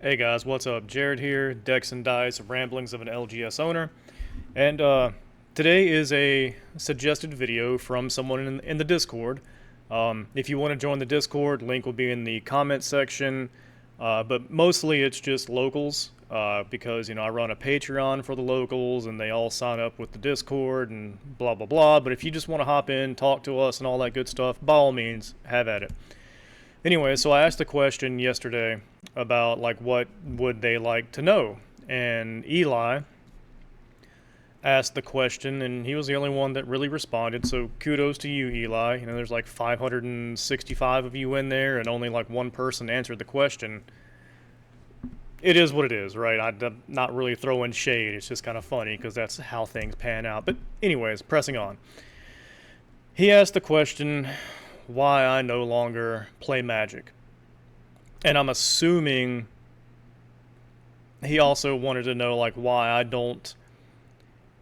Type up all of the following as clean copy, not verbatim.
Hey guys, what's up? Jared here, Decks and Dice, Ramblings of an LGS Owner. And today is a suggested video from someone in the Discord. If you want to join the Discord, link will be in the comment section. But mostly it's just locals because, I run a Patreon for the locals and they all sign up with the Discord and blah, blah, blah. But if you just want to hop in, talk to us and all that good stuff, by all means, have at it. Anyway, so I asked a question yesterday about like what would they like to know, and Eli asked the question, and he was the only one that really responded. So kudos to you, Eli. There's like 565 of you in there, and only like one person answered the question. It is what it is, right? I'm not really throwing shade. It's just kind of funny because that's how things pan out. But anyways, pressing on. He asked the question, why I no longer play Magic. And I'm assuming he also wanted to know like why I don't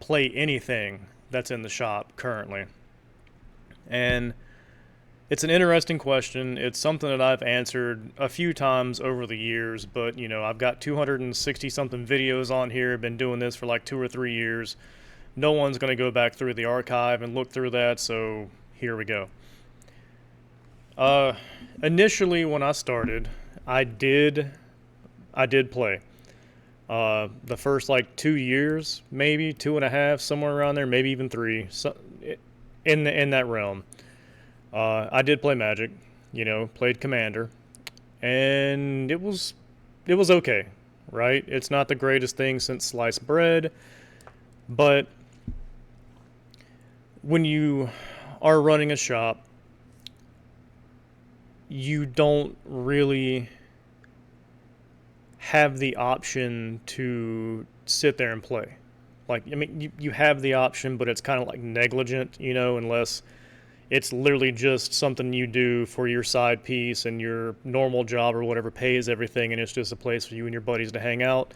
play anything that's in the shop currently. And it's an interesting question. It's something that I've answered a few times over the years, but I've got 260 something videos on here, been doing this for like 2 or 3 years. No one's going to go back through the archive and look through that, so here we go. Initially when I started, I did play. The first like 2 years, maybe 2.5, somewhere around there, maybe even 3, so, in that realm. I did play Magic, played Commander, and it was okay, right? It's not the greatest thing since sliced bread, but when you are running a shop, you don't really have the option to sit there and play. Like, you have the option, but it's kind of like negligent, unless it's literally just something you do for your side piece and your normal job or whatever pays everything, and it's just a place for you and your buddies to hang out.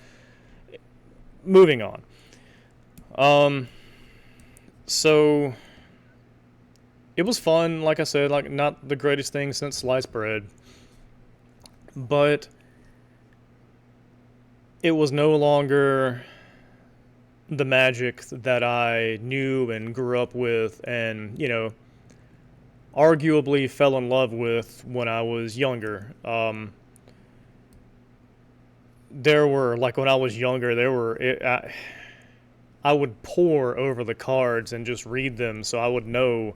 Moving on. So it was fun, like I said, like not the greatest thing since sliced bread, but it was no longer the Magic that I knew and grew up with and, arguably fell in love with when I was younger. There were, like when I was younger, I would pore over the cards and just read them so I would know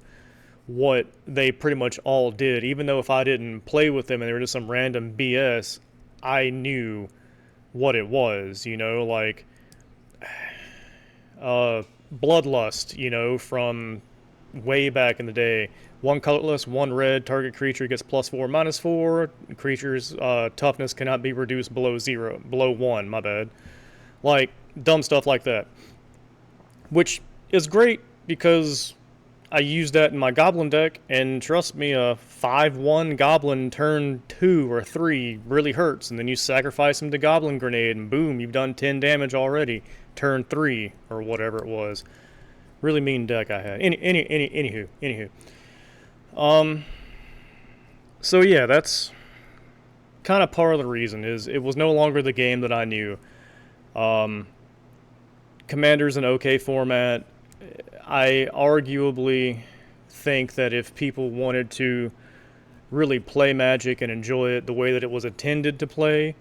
what they pretty much all did. Even though if I didn't play with them and they were just some random BS, I knew what it was, like Bloodlust, from way back in the day. One colorless, one red, target creature gets +4/-4. Creature's toughness cannot be reduced below 1, my bad. Like, dumb stuff like that. Which is great because I used that in my Goblin deck, and trust me, a 5/1 Goblin turn 2 or 3 really hurts, and then you sacrifice him to Goblin Grenade, and boom, you've done 10 damage already, turn 3, or whatever it was. Really mean deck I had. Anywho. So yeah, that's kind of part of the reason, is it was no longer the game that I knew. Commander's an okay format. I arguably think that if people wanted to really play Magic and enjoy it the way that it was intended to play,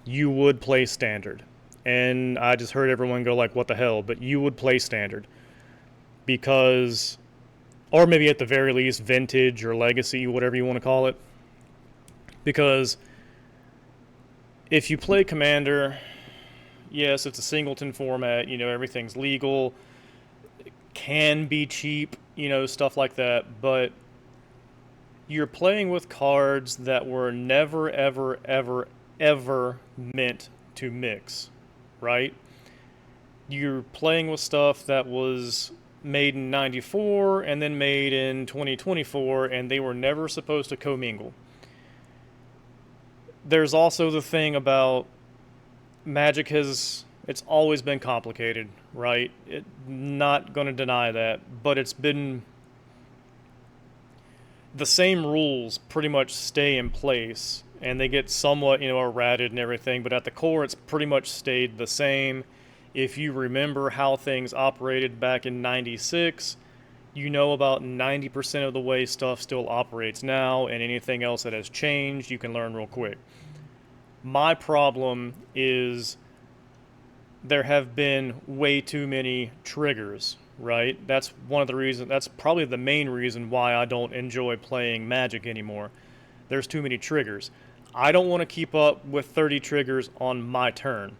you would play Standard. And I just heard everyone go like, what the hell? But you would play Standard. Because, or maybe at the very least, Vintage or Legacy, whatever you want to call it. Because if you play Commander, yes, it's a singleton format, everything's legal, can be cheap, stuff like that, but you're playing with cards that were never, ever, ever, ever meant to mix, right? You're playing with stuff that was made in 94 and then made in 2024, and they were never supposed to commingle. There's also the thing about Magic it's always been complicated, right? Not going to deny that, but it's been the same rules pretty much stay in place and they get somewhat, errated and everything, but at the core, it's pretty much stayed the same. If you remember how things operated back in 96, you know about 90% of the way stuff still operates now, and anything else that has changed, you can learn real quick. My problem is there have been way too many triggers, right? That's one of the reasons, that's probably the main reason why I don't enjoy playing Magic anymore. There's too many triggers. I don't want to keep up with 30 triggers on my turn.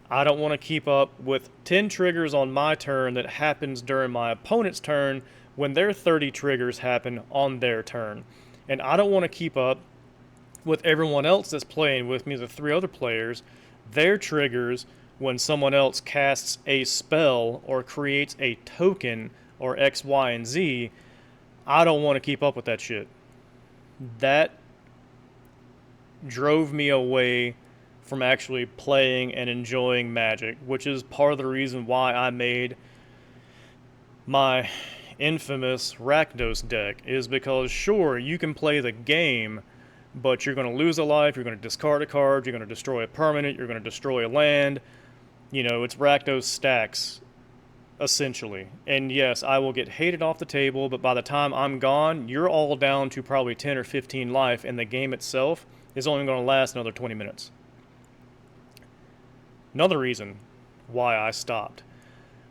I don't want to keep up with 10 triggers on my turn that happens during my opponent's turn when their 30 triggers happen on their turn. And I don't want to keep up with everyone else that's playing with me, the 3 other players, their triggers when someone else casts a spell or creates a token or X, Y, and Z. I don't want to keep up with that shit. That drove me away from actually playing and enjoying Magic, which is part of the reason why I made my infamous Rakdos deck, is because sure, you can play the game, but you're going to lose a life, you're going to discard a card, you're going to destroy a permanent, you're going to destroy a land. It's Rakdos stacks, essentially. And yes, I will get hated off the table, but by the time I'm gone, you're all down to probably 10 or 15 life, and the game itself is only going to last another 20 minutes. Another reason why I stopped.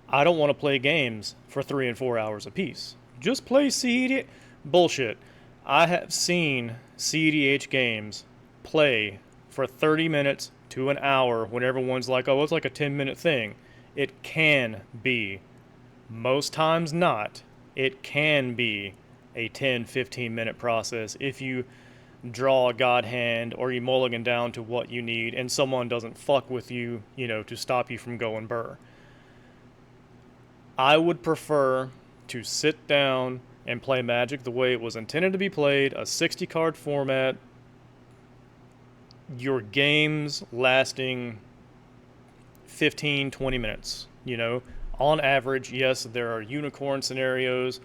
I don't want to play games for 3 and 4 hours apiece. Just play CEDH. Bullshit. I have seen CEDH games play for 30 minutes to an hour when everyone's like, oh, it's like a 10-minute thing. It can be. Most times not. It can be a 10, 15-minute process if you draw a god hand or you mulligan down to what you need and someone doesn't fuck with you, to stop you from going burr. I would prefer to sit down and play Magic the way it was intended to be played, a 60-card format, your games lasting 15, 20 minutes, On average, yes, there are unicorn scenarios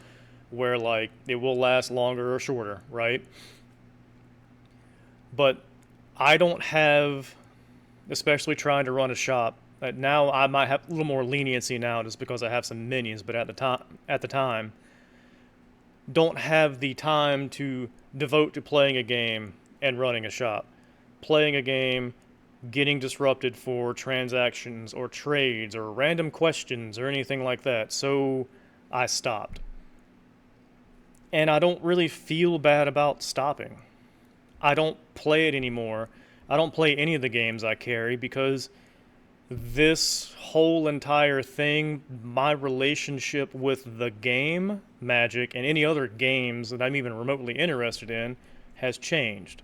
where, it will last longer or shorter, right? But I don't have, especially trying to run a shop. Now I might have a little more leniency now just because I have some minions, but at the time, don't have the time to devote to playing a game and running a shop. Playing a game, getting disrupted for transactions or trades or random questions or anything like that. So I stopped. And I don't really feel bad about stopping. I don't play it anymore. I don't play any of the games I carry because this whole entire thing, my relationship with the game, Magic, and any other games that I'm even remotely interested in, has changed.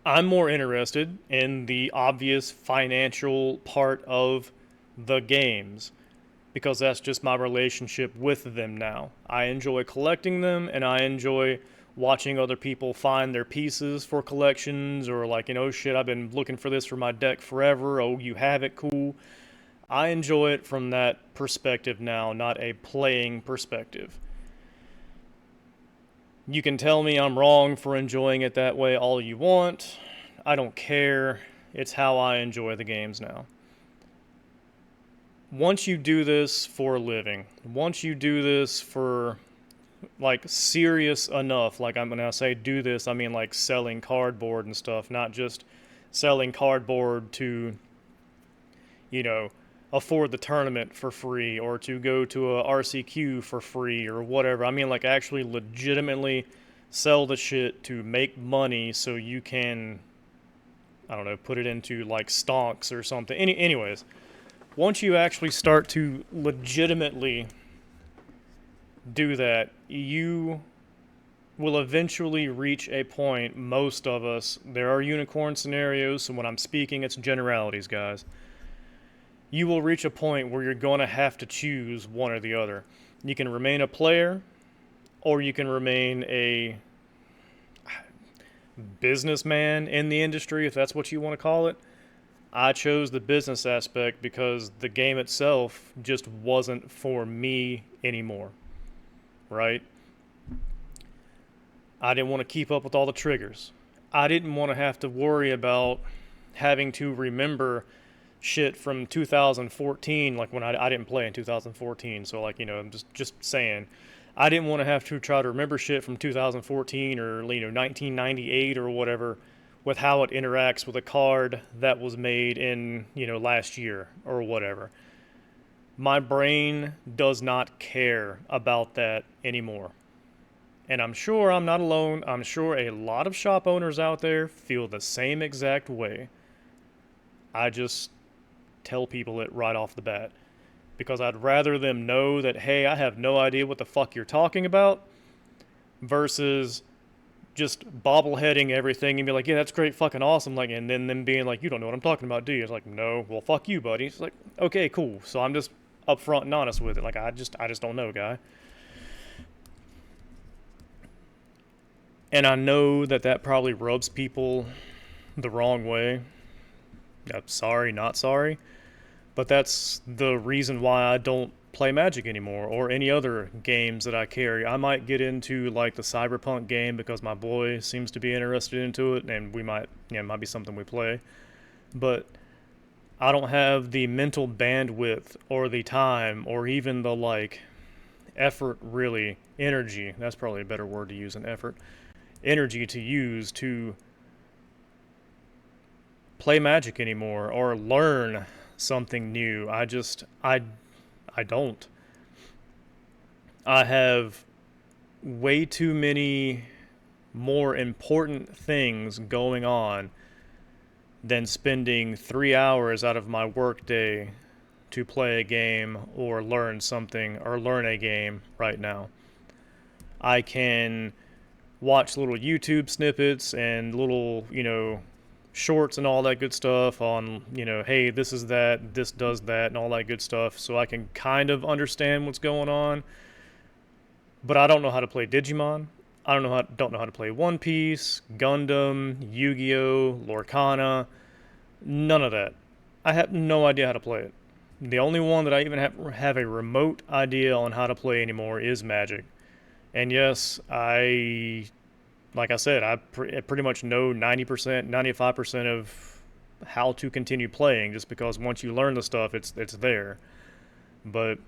I'm more interested in the obvious financial part of the games because that's just my relationship with them now. I enjoy collecting them and I enjoy watching other people find their pieces for collections or oh shit, I've been looking for this for my deck forever. Oh, you have it, cool. I enjoy it from that perspective now, not a playing perspective. You can tell me I'm wrong for enjoying it that way all you want. I don't care. It's how I enjoy the games now. Once you do this for a living, once you do this for serious enough, I'm gonna say do this, I mean selling cardboard and stuff, not just selling cardboard to, afford the tournament for free or to go to a RCQ for free or whatever. I mean actually legitimately sell the shit to make money so you can, I don't know, put it into stonks or something. Anyways, once you actually start to legitimately do that, you will eventually reach a point, most of us, there are unicorn scenarios, so when I'm speaking, it's generalities, guys. You will reach a point where you're going to have to choose one or the other. You can remain a player, or you can remain a businessman in the industry, if that's what you want to call it. I chose the business aspect because the game itself just wasn't for me anymore. Right? I didn't want to keep up with all the triggers. I didn't want to have to worry about having to remember shit from 2014, like when I didn't play in 2014. So like, I'm just saying, I didn't want to have to try to remember shit from 2014 or 1998 or whatever with how it interacts with a card that was made in last year or whatever. My brain does not care about that anymore. And I'm sure I'm not alone. I'm sure a lot of shop owners out there feel the same exact way. I just tell people it right off the bat because I'd rather them know that, hey, I have no idea what the fuck you're talking about versus just bobbleheading everything and be like, yeah, that's great, fucking awesome. Like, and then them being like, you don't know what I'm talking about, do you? It's like, no, well, fuck you, buddy. It's like, okay, cool. So I'm just upfront and honest with it. Like, I just don't know, guy. And I know that that probably rubs people the wrong way. I'm sorry, not sorry. But that's the reason why I don't play Magic anymore or any other games that I carry. I might get into like the Cyberpunk game because my boy seems to be interested into it and we might, it might be something we play. But I don't have the mental bandwidth or the time or even the like effort really, energy. That's probably a better word to use than effort. Energy to use to play Magic anymore or learn something new. I don't. I have way too many more important things going on than spending 3 hours out of my workday to play a game or learn something or learn a game right now. I can watch little YouTube snippets and little, shorts and all that good stuff on, hey, this is that, this does that, and all that good stuff, so I can kind of understand what's going on. But I don't know how to play Digimon. I don't know how to play One Piece, Gundam, Yu-Gi-Oh, Lorcana, none of that. I have no idea how to play it. The only one that I even have a remote idea on how to play anymore is Magic. And yes, like I said, pretty much know 90%, 95% of how to continue playing just because once you learn the stuff, it's there. But,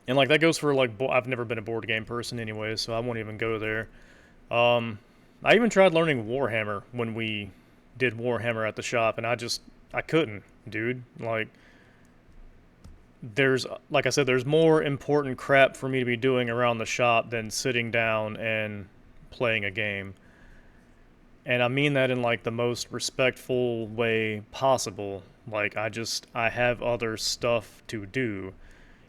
and like that goes for like, I've never been a board game person anyway, so I won't even go there. I even tried learning Warhammer when we did Warhammer at the shop, and I couldn't, dude. Like, like I said, there's more important crap for me to be doing around the shop than sitting down and playing a game. And I mean that in like the most respectful way possible. Like I have other stuff to do.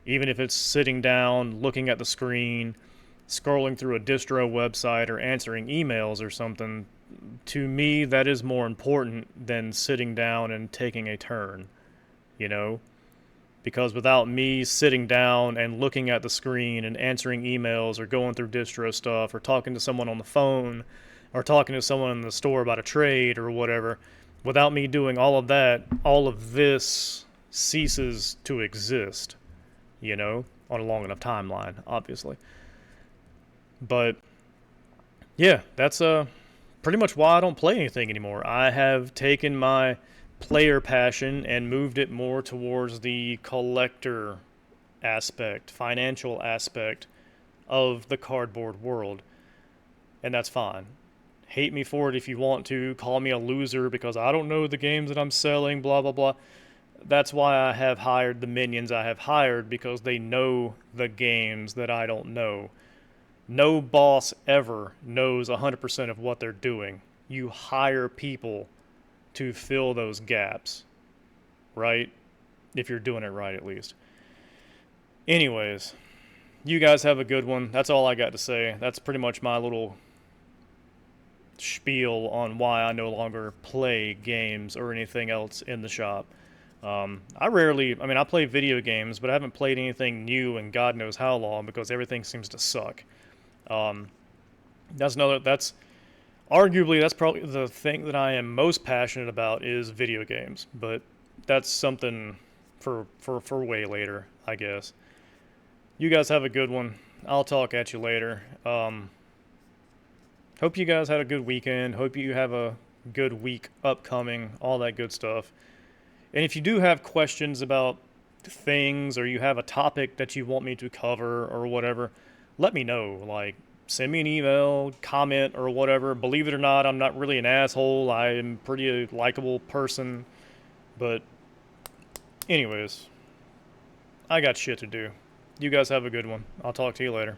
Even if it's sitting down, looking at the screen, scrolling through a distro website or answering emails or something, to me that is more important than sitting down and taking a turn, you know? Because without me sitting down and looking at the screen and answering emails or going through distro stuff or talking to someone on the phone or talking to someone in the store about a trade or whatever, without me doing all of that, all of this ceases to exist, on a long enough timeline, obviously. But yeah, that's pretty much why I don't play anything anymore. I have taken my player passion and moved it more towards the collector aspect, financial aspect of the cardboard world. And that's fine. Hate me for it if you want to. Call me a loser because I don't know the games that I'm selling, blah, blah, blah. That's why I have hired the minions I have hired, because they know the games that I don't know. No boss ever knows 100% of what they're doing. You hire people to fill those gaps, right? If you're doing it right, at least. Anyways, you guys have a good one. That's all I got to say. That's pretty much my little spiel on why I no longer play games or anything else in the shop. I play video games, but I haven't played anything new in God knows how long because everything seems to suck. Um, that's arguably, that's probably the thing that I am most passionate about is video games, but that's something for way later, I guess. You guys have a good one. I'll talk at you later. hope you guys had a good weekend. Hope you have a good week upcoming, all that good stuff. And if you do have questions about things or you have a topic that you want me to cover or whatever, let me know. Like, send me an email, comment, or whatever. Believe it or not, I'm not really an asshole. I am pretty a likable person. But, anyways, I got shit to do. You guys have a good one. I'll talk to you later.